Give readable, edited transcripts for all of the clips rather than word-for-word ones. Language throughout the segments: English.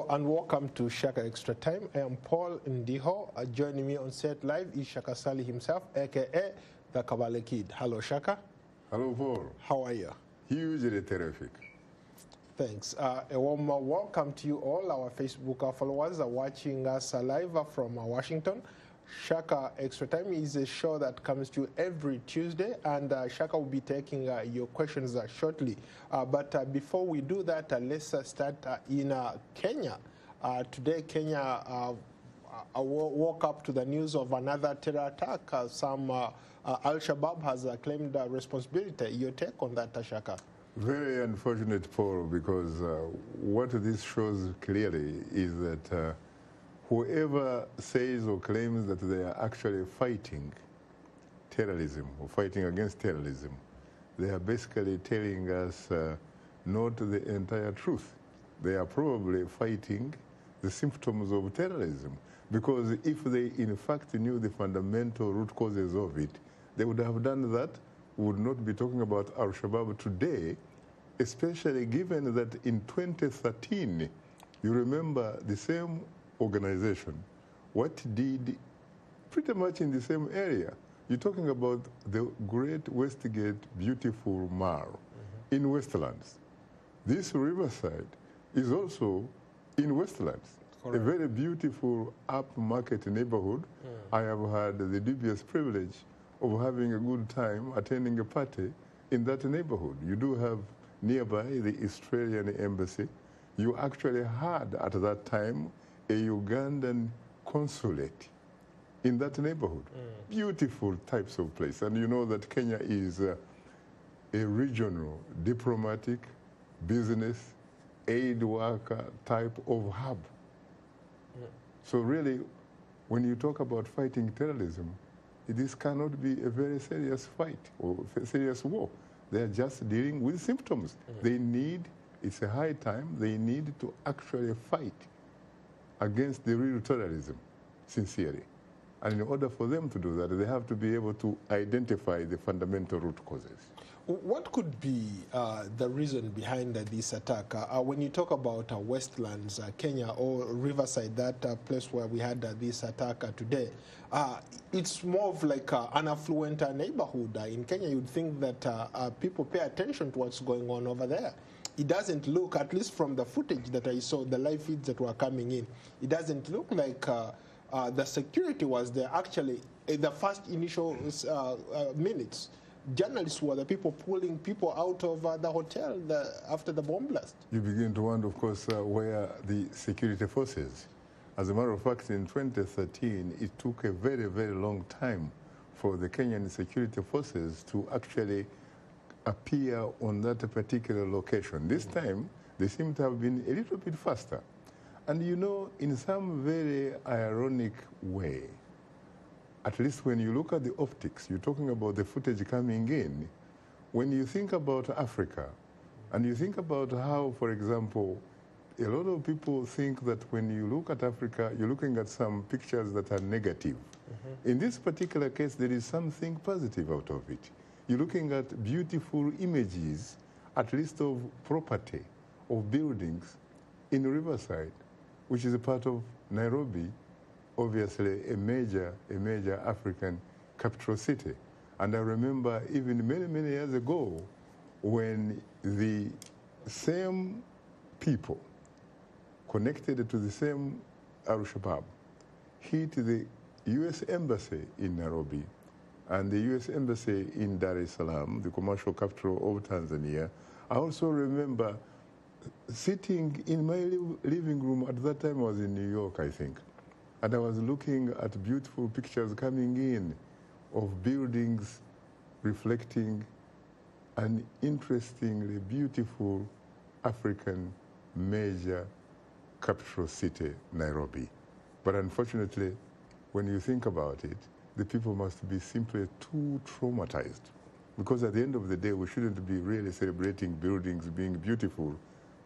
and welcome to Shaka Extra Time. I am Paul Ndiho. Joining me on set live is Shaka Sali himself, aka the Kabale Kid. Hello, Shaka. Hello, Paul. How are you? Hugely terrific. Thanks. A warm welcome to you all. Our Facebook followers are watching us live from Washington. Shaka Extra Time is a show that comes to you every Tuesday, and Shaka will be taking your questions shortly. But before we do that, let's start in Kenya. Today, Kenya woke up to the news of another terror attack. AlShabaab has claimed responsibility. Your take on that, Shaka? Very unfortunate, Paul, because what this shows clearly is that whoever says or claims that they are actually fighting terrorism or fighting against terrorism, they are basically telling us not the entire truth. They are probably fighting the symptoms of terrorism, because if they in fact knew the fundamental root causes of it, they would have done that. We would not be talking about AlShabaab today, especially given that in 2013, you remember the same organization, what did pretty much in the same area. You're talking about the great Westgate beautiful mall in Westlands. This riverside is also in Westlands, a very beautiful upmarket neighborhood. I have had the dubious privilege of having a good time attending a party in that neighborhood. You do have nearby the Australian embassy. You actually had at that time a Ugandan consulate in that neighborhood. Beautiful types of place. And you know that Kenya is a regional diplomatic, business, aid worker type of hub. So really, when you talk about fighting terrorism, this cannot be a very serious fight or a serious war. They are just dealing with symptoms. They need, it's a high time, they need to actually fight against the real terrorism, sincerely. And in order for them to do that, they have to be able to identify the fundamental root causes. What could be the reason behind this attack? When you talk about Westlands, Kenya, or Riverside, that place where we had this attack today, it's more of like an affluent neighborhood. In Kenya, you'd think that people pay attention to what's going on over there. It doesn't look, at least from the footage that I saw, the live feeds that were coming in, it doesn't look like the security was there. Actually, in the first initial minutes, journalists were the people pulling people out of the hotel after the bomb blast. You begin to wonder, of course, where the security forces. As a matter of fact, in 2013, it took a very, very long time for the Kenyan security forces to actually appear on that particular location. This time, they seem to have been a little bit faster. And you know, in some very ironic way, at least when you look at the optics, you're talking about the footage coming in, when you think about Africa, and you think about how, for example, a lot of people think that when you look at Africa, you're looking at some pictures that are negative. In this particular case, there is something positive out of it. You're looking at beautiful images, at least of property, of buildings in Riverside, which is a part of Nairobi, obviously a major African capital city. And I remember even many, many years ago when the same people connected to the same AlShabaab hit the U.S. Embassy in Nairobi and the U.S. Embassy in Dar es Salaam, the commercial capital of Tanzania. I also remember sitting in my living room. At that time I was in New York, I think, and I was looking at beautiful pictures coming in of buildings reflecting an interestingly beautiful African major capital city, Nairobi. But unfortunately, when you think about it, the people must be simply too traumatized. Because at the end of the day, we shouldn't be really celebrating buildings being beautiful.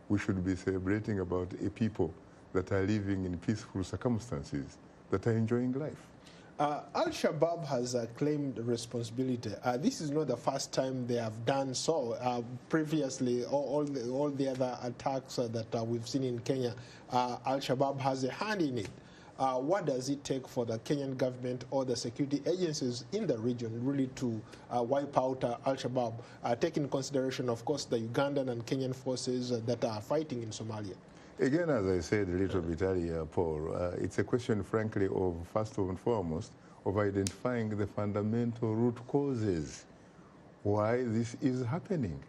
We should be celebrating about a people that are living in peaceful circumstances, that are enjoying life. AlShabaab has claimed responsibility. This is not the first time they have done so. Previously, all the other attacks that we've seen in Kenya, AlShabaab has a hand in it. What does it take for the Kenyan government or the security agencies in the region really to wipe out AlShabaab, taking consideration, of course, the Ugandan and Kenyan forces that are fighting in Somalia? Again, as I said a little bit earlier, Paul, it's a question, frankly, of first and foremost, of identifying the fundamental root causes why this is happening.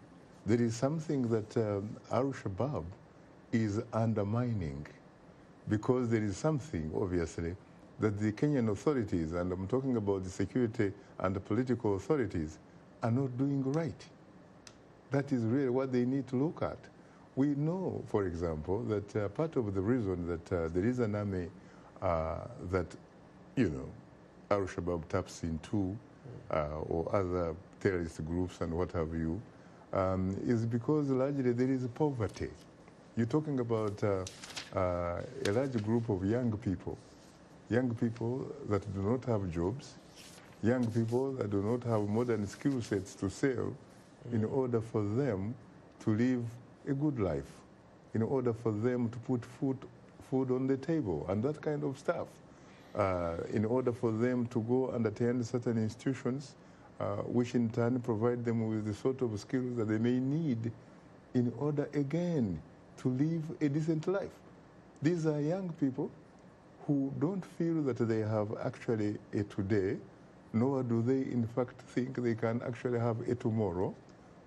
There is something that AlShabaab is undermining, because there is something, obviously, that the Kenyan authorities, and I'm talking about the security and the political authorities, are not doing right. That is really what they need to look at. We know, for example, that part of the reason that there is an army that, AlShabaab taps into, or other terrorist groups and what have you, is because largely there is poverty. You're talking about a large group of young people that do not have jobs, young people that do not have modern skill sets to sell in order for them to live a good life, in order for them to put food on the table and that kind of stuff, in order for them to go and attend certain institutions, which in turn provide them with the sort of skills that they may need in order, again, to live a decent life. These are young people who don't feel that they have actually a today, nor do they in fact think they can actually have a tomorrow,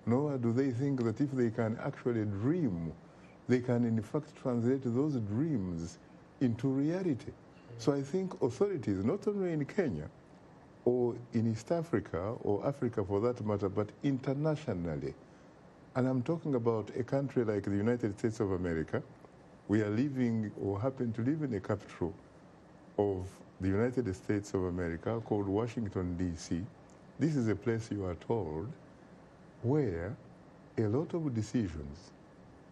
nor do they think that if they can actually dream, they can in fact translate those dreams into reality. So I think authorities, not only in Kenya or in East Africa or Africa for that matter, but internationally, and I'm talking about a country like the United States of America. We are living or happen to live in a capital of the United States of America called Washington, D.C. This is a place, you are told, where a lot of decisions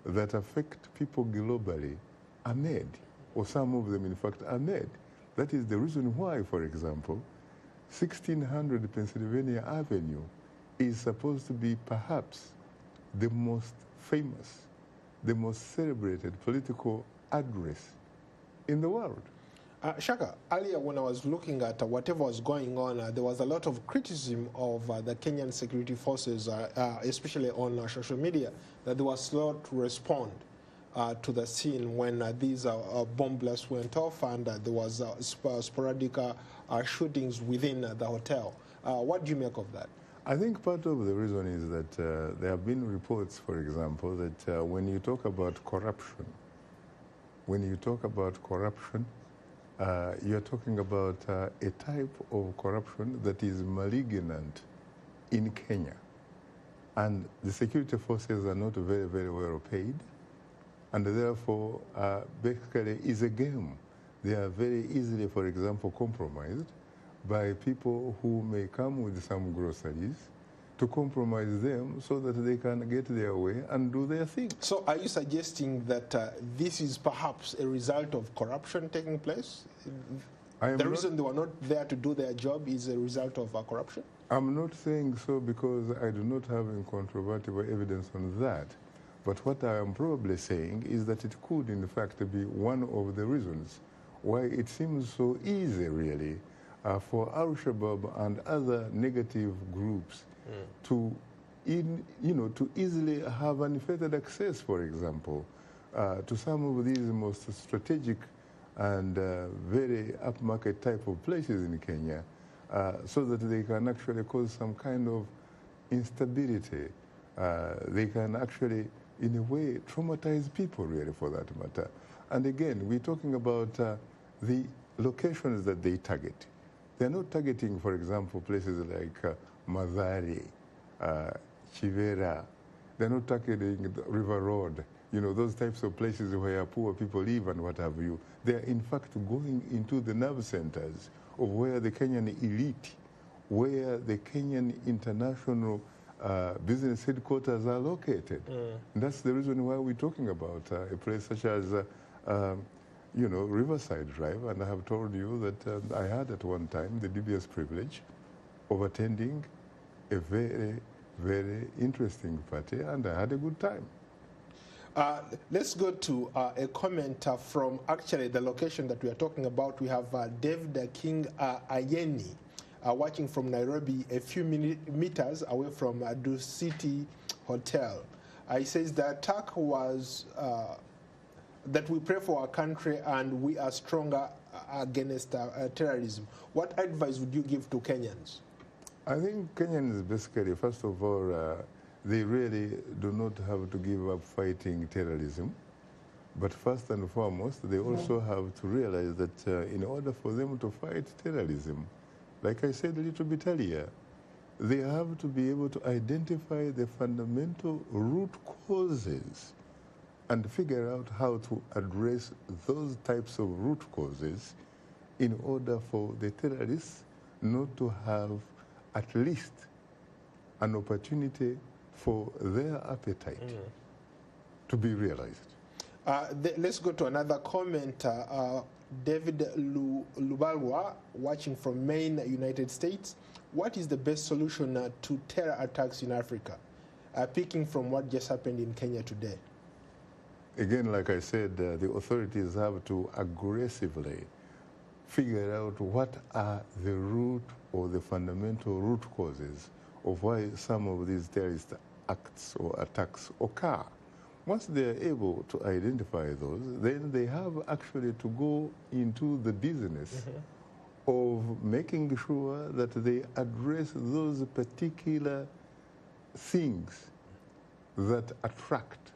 that affect people globally are made, or some of them, in fact, are made. That is the reason why, for example, 1600 Pennsylvania Avenue is supposed to be perhaps the most famous, the most celebrated political address in the world. Shaka, earlier when I was looking at whatever was going on, there was a lot of criticism of the Kenyan security forces, especially on social media, that they were slow to respond to the scene when these bomb blasts went off and there was sporadic shootings within the hotel. What do you make of that? I think part of the reason is that there have been reports, for example, that when you talk about corruption, you're talking about a type of corruption that is malignant in Kenya. And the security forces are not very, very well paid. And therefore, basically, is a game. They are very easily, for example, compromised by people who may come with some groceries to compromise them so that they can get their way and do their thing. So are you suggesting that this is perhaps a result of corruption taking place? The reason they were not there to do their job is a result of corruption? I'm not saying so because I do not have incontrovertible evidence on that. But what I am probably saying is that it could, in fact, be one of the reasons why it seems so easy, really, for AlShabaab and other negative groups to easily have unfettered access, for example, to some of these most strategic and very upmarket type of places in Kenya, so that they can actually cause some kind of instability. They can actually, in a way, traumatize people, really, for that matter. And again, we're talking about the locations that they target. They're not targeting, for example, places like Mathare, Chivera. They're not targeting River Road, those types of places where poor people live and what have you. They're, in fact, going into the nerve centers of where the Kenyan elite, where the Kenyan international business headquarters are located. And that's the reason why we're talking about a place such as, Riverside Drive, and I have told you that I had at one time the dubious privilege of attending a very, very interesting party, and I had a good time. Let's go to a comment from actually the location that we are talking about. We have David King Ayeni watching from Nairobi, a few meters away from Du City Hotel. He says the attack was that we pray for our country and we are stronger against terrorism. What advice would you give to Kenyans? I think Kenyans basically, first of all, they really do not have to give up fighting terrorism. But first and foremost, they also have to realize that in order for them to fight terrorism, like I said a little bit earlier, they have to be able to identify the fundamental root causes and figure out how to address those types of root causes in order for the terrorists not to have at least an opportunity for their appetite to be realized. Let's go to another comment. David Lubalwa, watching from Maine, United States. What is the best solution to terror attacks in Africa? Picking from what just happened in Kenya today. Again, like I said, the authorities have to aggressively figure out what are the root or the fundamental root causes of why some of these terrorist acts or attacks occur. Once they are able to identify those, then they have actually to go into the business of making sure that they address those particular things that attract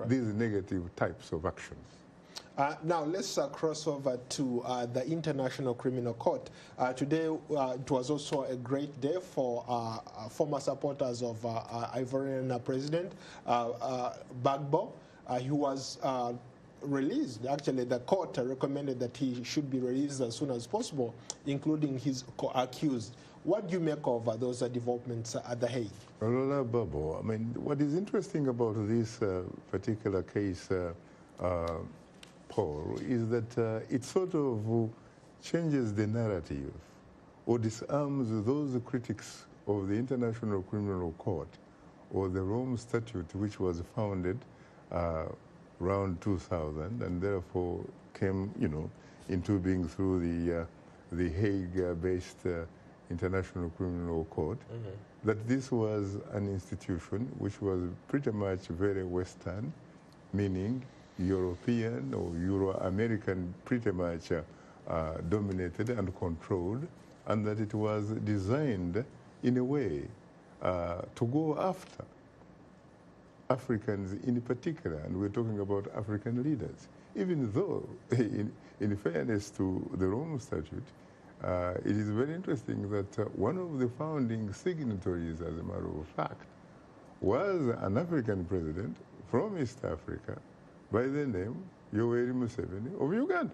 these negative types of actions. Now let's cross over to the International Criminal Court. Today it was also a great day for former supporters of Ivorian President Gbagbo. He was released. Actually, the court recommended that he should be released as soon as possible, including his accused. What do you make of those developments at The Hague? Lola Babo, I mean, what is interesting about this particular case, Paul, is that it sort of changes the narrative or disarms those critics of the International Criminal Court or the Rome Statute, which was founded around 2000 and therefore came, into being through the Hague-based International Criminal Court, that this was an institution which was pretty much very Western, meaning European or Euro-American pretty much dominated and controlled, and that it was designed in a way to go after Africans in particular, and we're talking about African leaders. Even though, in fairness to the Rome Statute, it is very interesting that one of the founding signatories, as a matter of fact, was an African president from East Africa by the name Yoweri Museveni of Uganda.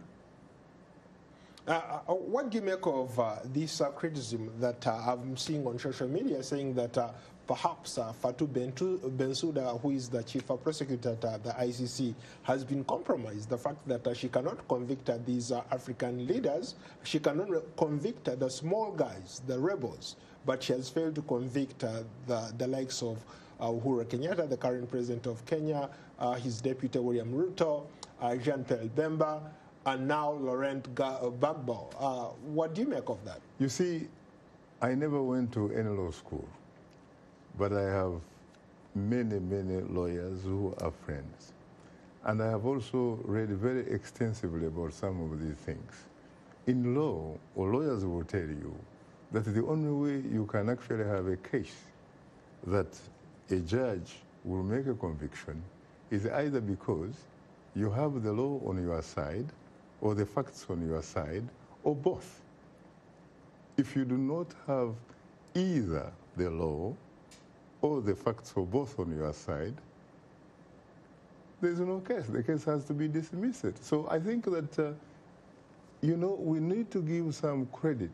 What do you make of this criticism that I'm seeing on social media saying that perhaps Fatou Bensouda, who is the chief prosecutor at the ICC, has been compromised? The fact that she cannot convict these African leaders, she cannot convict the small guys, the rebels, but she has failed to convict the likes of Uhuru Kenyatta, the current president of Kenya, his deputy William Ruto, Jean-Pierre Bemba, and now Laurent Gbagbo. What do you make of that? You see, I never went to any law school, but I have many, many lawyers who are friends. And I have also read very extensively about some of these things. In law, or lawyers will tell you that the only way you can actually have a case that a judge will make a conviction is either because you have the law on your side or the facts on your side, or both. If you do not have either the law or the facts or both on your side, there's no case. The case has to be dismissed. So I think that, we need to give some credit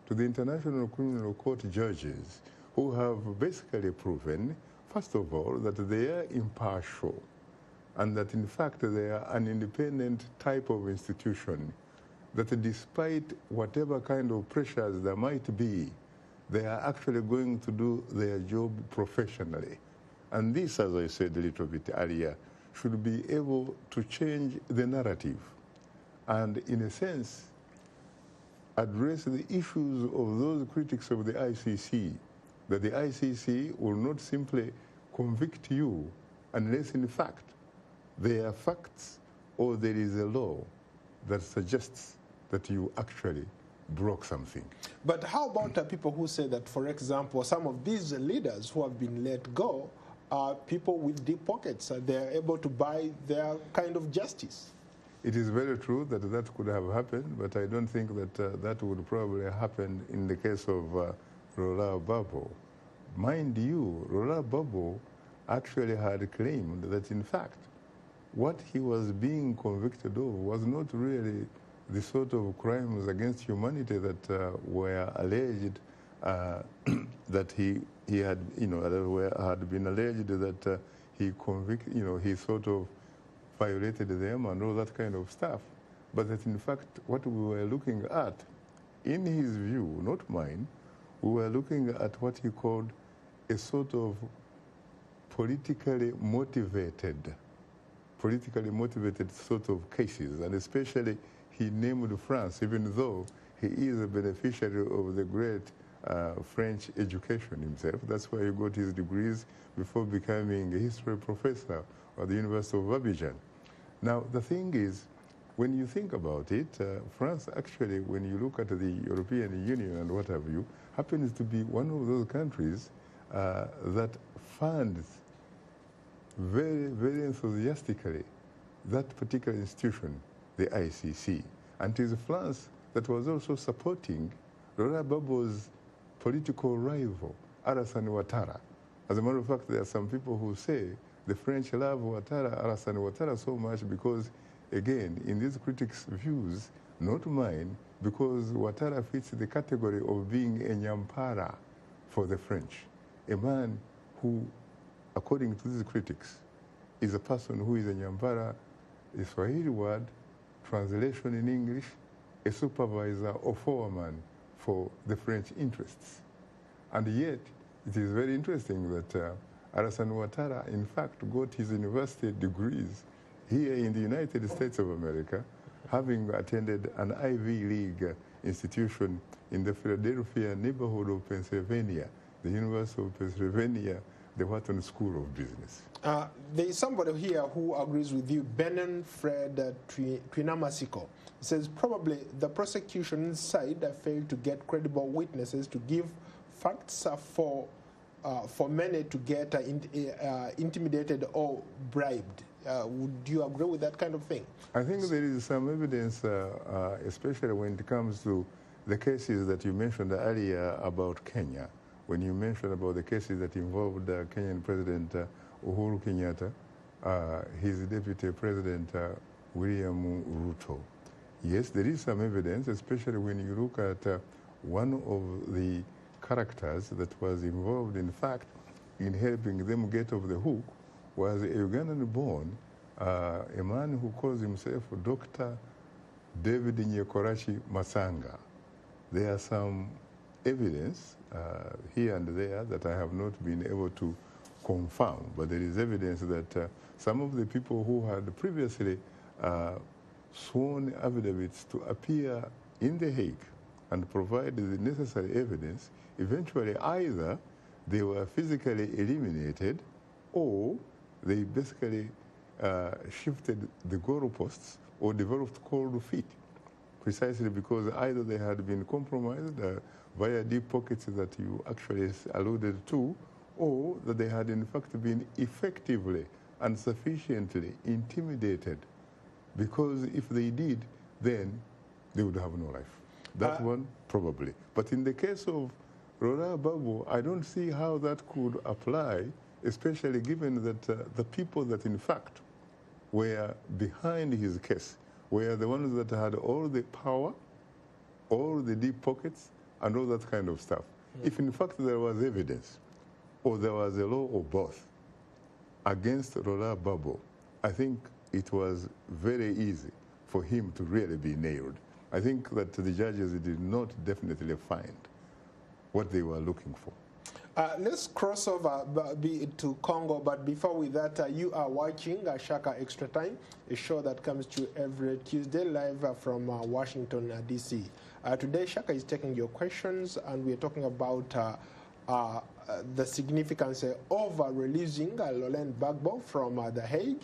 to the International Criminal Court judges who have basically proven, first of all, that they are impartial and that in fact they are an independent type of institution, that despite whatever kind of pressures there might be, they are actually going to do their job professionally. And this, as I said a little bit earlier, should be able to change the narrative and, in a sense, address the issues of those critics of the ICC, that the ICC will not simply convict you unless, in fact, there are facts or there is a law that suggests that you actually broke something. But how about people who say that, for example, some of these leaders who have been let go are people with deep pockets? They are able to buy their kind of justice. It is very true that that could have happened, but I don't think that that would probably happen in the case of Laurent Gbagbo. Mind you, Laurent Gbagbo actually had claimed that, in fact, what he was being convicted of was not really the sort of crimes against humanity that were alleged that he had, had been alleged that he sort of violated them and all that kind of stuff. But that in fact, what we were looking at, in his view, not mine, we were looking at what he called a sort of politically motivated sort of cases, and especially he named France, even though he is a beneficiary of the great French education himself. That's why he got his degrees before becoming a history professor at the University of Abidjan. Now, the thing is, when you think about it, France actually, when you look at the European Union and what have you, happens to be one of those countries that funds very, very enthusiastically that particular institution, the ICC. And it is France that was also supporting Laurent Gbagbo's political rival, Alassane Ouattara. As a matter of fact, there are some people who say the French love Alassane Ouattara so much because, again, in these critics' views, not mine, because Ouattara fits the category of being a nyampara for the French, a man who, according to these critics, is a person who is a nyampara, a Swahili word, translation in English, a supervisor or foreman for the French interests. And yet, it is very interesting that Alassane Ouattara, in fact, got his university degrees here in the United States of America, having attended an Ivy League institution in the Philadelphia neighborhood of Pennsylvania, the University of Pennsylvania, the Wharton School of Business. There is somebody here who agrees with you, Benin Fred Twinamasiko. Says probably the prosecution side failed to get credible witnesses to give facts for many to get intimidated or bribed. Would you agree with that kind of thing? I think there is some evidence, especially when it comes to the cases that you mentioned earlier about Kenya, when you mentioned about the cases that involved Kenyan President Uhuru Kenyatta, his deputy president William Ruto. Yes, there is some evidence, especially when you look at one of the characters that was involved, in fact, in helping them get off the hook was a Ugandan-born, a man who calls himself Dr. David Nyekorachi Masanga. There are some evidence here and there that I have not been able to confirm, but there is evidence that some of the people who had previously sworn affidavits to appear in The Hague and provide the necessary evidence, eventually either they were physically eliminated or they basically shifted the goalposts or developed cold feet, precisely because either they had been compromised via deep pockets that you actually alluded to, or that they had in fact been effectively and sufficiently intimidated, because if they did, then they would have no life. That one, probably. But in the case of Laurent Gbagbo, I don't see how that could apply, especially given that the people that in fact were behind his case were the ones that had all the power, all the deep pockets, and all that kind of stuff. If in fact there was evidence, or there was a law or both, against Laurent Gbagbo, I think it was very easy for him to really be nailed. I think that the judges did not definitely find what they were looking for. Let's cross over to Congo, but before with that, you are watching Shaka Extra Time, a show that comes to you every Tuesday live from Washington, D.C. Today, Shaka is taking your questions, and we're talking about the significance of releasing Laurent Gbagbo from The Hague,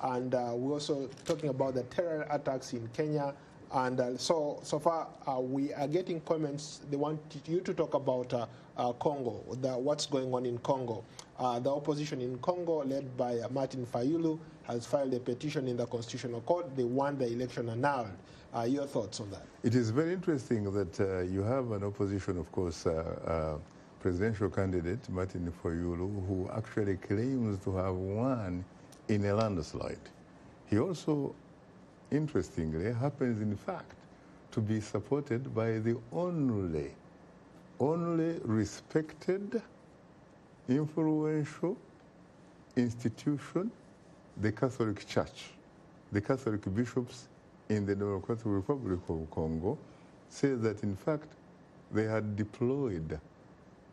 and we're also talking about the terror attacks in Kenya. And so far, we are getting comments. They want you to talk about Congo, what's going on in Congo. The opposition in Congo, led by Martin Fayulu, has filed a petition in the Constitutional Court. They want the election annulled. Your thoughts on that? It is very interesting that you have an opposition, of course, presidential candidate, Martin Fayulu, who actually claims to have won in a landslide. He also, interestingly, happens in fact to be supported by the only respected, influential institution, the Catholic Church. The Catholic bishops in the Democratic Republic of Congo say that in fact they had deployed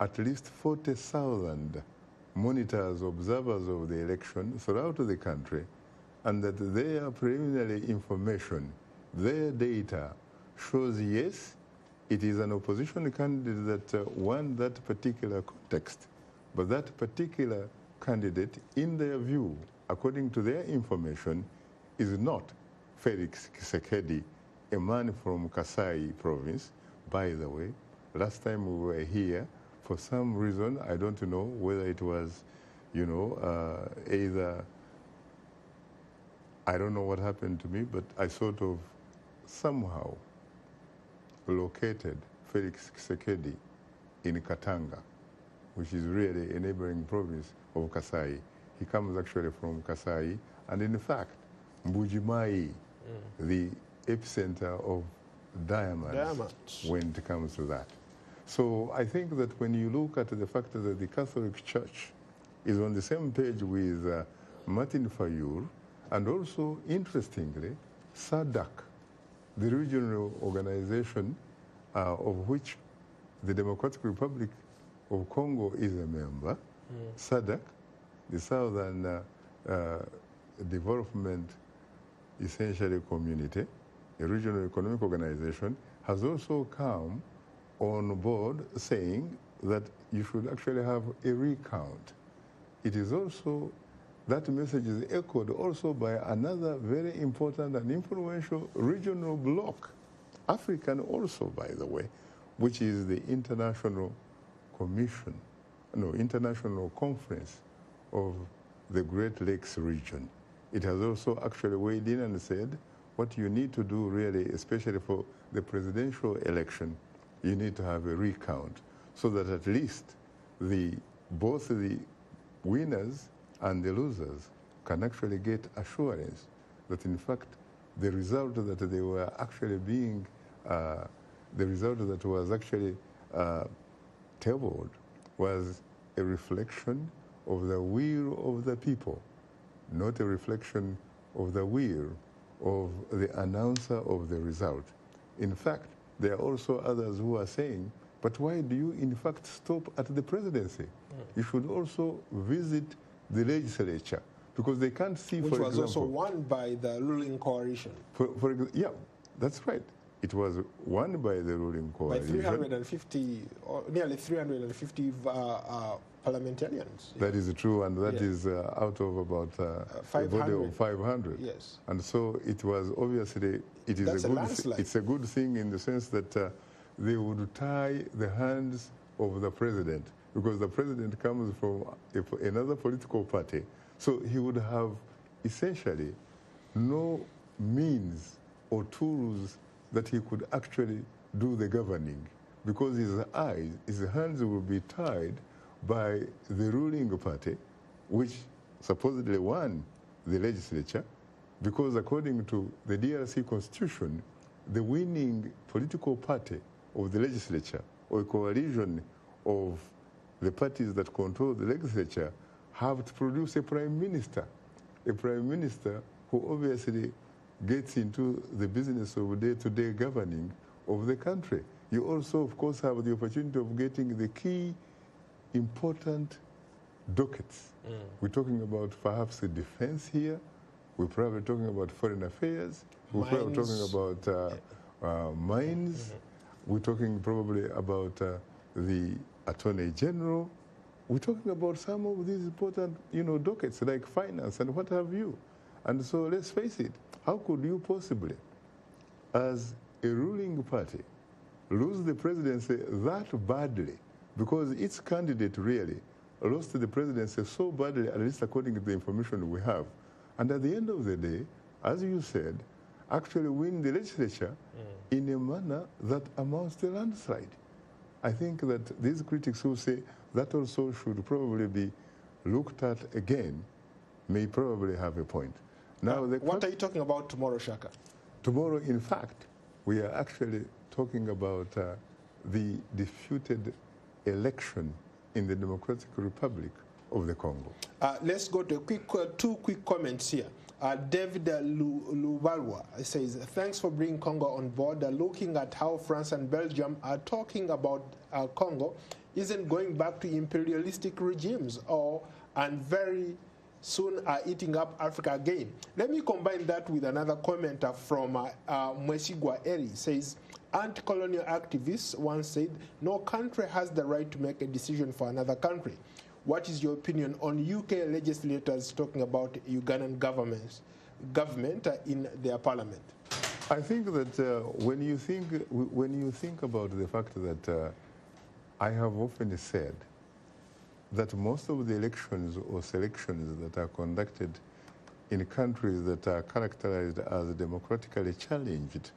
at least 40,000 monitors, observers of the election throughout the country, and that their preliminary information, their data, shows yes, it is an opposition candidate that won that particular context. But that particular candidate, in their view, according to their information, is not Felix Tshisekedi, a man from Kasai province. By the way, last time we were here, for some reason, I don't know whether it was, either, I don't know what happened to me, but I sort of somehow located Felix Tshisekedi in Katanga, which is really a neighboring province of Kasai. He comes actually from Kasai, and in fact, Mbujimai, the epicenter of diamonds when it comes to that. So I think that when you look at the fact that the Catholic Church is on the same page with Martin Fayulu, and also, interestingly, SADC, the regional organization of which the Democratic Republic of Congo is a member, SADC, the Southern Development Essentially Community, a regional economic organization, has also come on board saying that you should actually have a recount. It is also, that message is echoed also by another very important and influential regional bloc, African also, by the way, which is the International Conference of the Great Lakes region. It has also actually weighed in and said, what you need to do really, especially for the presidential election, you need to have a recount so that at least both the winners and the losers can actually get assurance that in fact the result that they were actually being, the result that was actually tabled was a reflection of the will of the people, not a reflection of the will of the announcer of the result. In fact, there are also others who are saying, but why do you in fact stop at the presidency? You should also visit the legislature, because they can't see, which for was example, also won by the ruling coalition. Yeah, that's right. It was won by the ruling coalition. By 350, or nearly 350 parliamentarians. That is true, and that is out of about a body of 500. Yes. And so it was obviously, it's a good thing in the sense that they would tie the hands of the president, because the president comes from another political party. So he would have essentially no means or tools that he could actually do the governing, because his hands will be tied by the ruling party, which supposedly won the legislature, because according to the DRC constitution, the winning political party of the legislature, or a coalition of the parties that control the legislature, have to produce a prime minister. a prime minister who obviously gets into the business of day-to-day governing of the country. You also, of course, have the opportunity of getting the key important dockets. We're talking about perhaps the defense here. We're probably talking about foreign affairs. We're probably talking about mines. We're talking probably about the Attorney General. We're talking about some of these important, dockets like finance and what have you. And so let's face it, how could you possibly, as a ruling party, lose the presidency that badly? Because its candidate really lost the presidency so badly, at least according to the information we have. And at the end of the day, as you said, actually win the legislature in a manner that amounts to a landslide. I think that these critics who say that also should probably be looked at again may probably have a point. Now, what are you talking about tomorrow, Shaka? Tomorrow, in fact, we are actually talking about the disputed election in the Democratic Republic of the Congo. Let's go to two quick comments here. David Lubalwa says, thanks for bringing Congo on board. Looking at how France and Belgium are talking about Congo isn't going back to imperialistic regimes and very soon are eating up Africa again. Let me combine that with another comment from Mwesigwa Eri. Says, anti-colonial activists once said, no country has the right to make a decision for another country. What is your opinion on UK legislators talking about Ugandan government in their parliament? I think that when you think about the fact that I have often said that most of the elections or selections that are conducted in countries that are characterized as democratically challenged,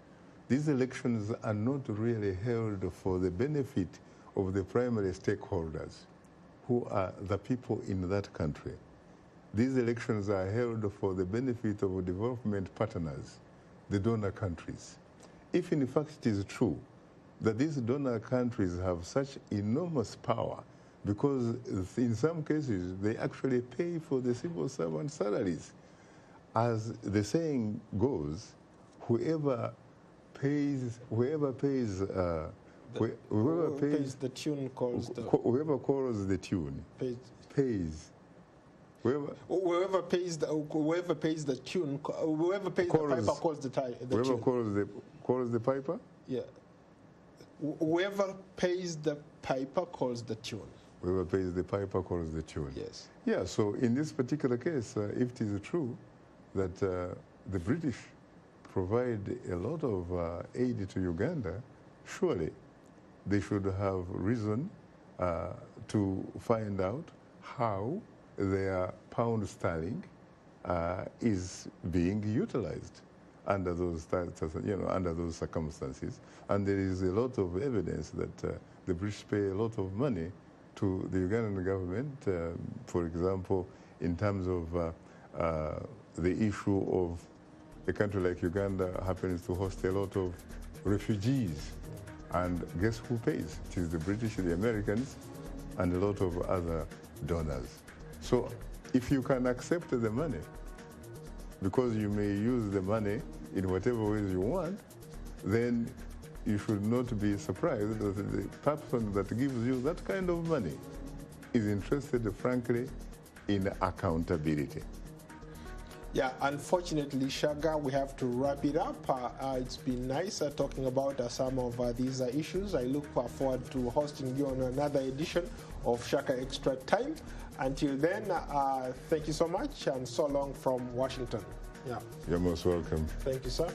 these elections are not really held for the benefit of the primary stakeholders, who are the people in that country. These elections are held for the benefit of development partners, the donor countries. If in fact it is true that these donor countries have such enormous power, because in some cases they actually pay for the civil servant salaries. As the saying goes, whoever pays the tune calls the... Whoever calls the tune pays. Whoever pays the tune, whoever pays the piper calls the tune. Whoever calls the piper? Yeah. Whoever pays the piper calls the tune. Whoever pays the piper calls the tune. Yes. Yeah, so in this particular case, if it is true that the British provide a lot of aid to Uganda, surely they should have reason to find out how their pound sterling is being utilized under those circumstances. And there is a lot of evidence that the British pay a lot of money to the Ugandan government, for example, in terms of the issue of a country like Uganda happens to host a lot of refugees. And guess who pays? It is the British, the Americans, and a lot of other donors. So if you can accept the money, because you may use the money in whatever ways you want, then you should not be surprised that the person that gives you that kind of money is interested, frankly, in accountability. Yeah, unfortunately, Shaka, we have to wrap it up. It's been nice talking about some of these issues. I look forward to hosting you on another edition of Shaka Extra Time. Until then, thank you so much, and so long from Washington. Yeah. You're most welcome. Thank you, sir.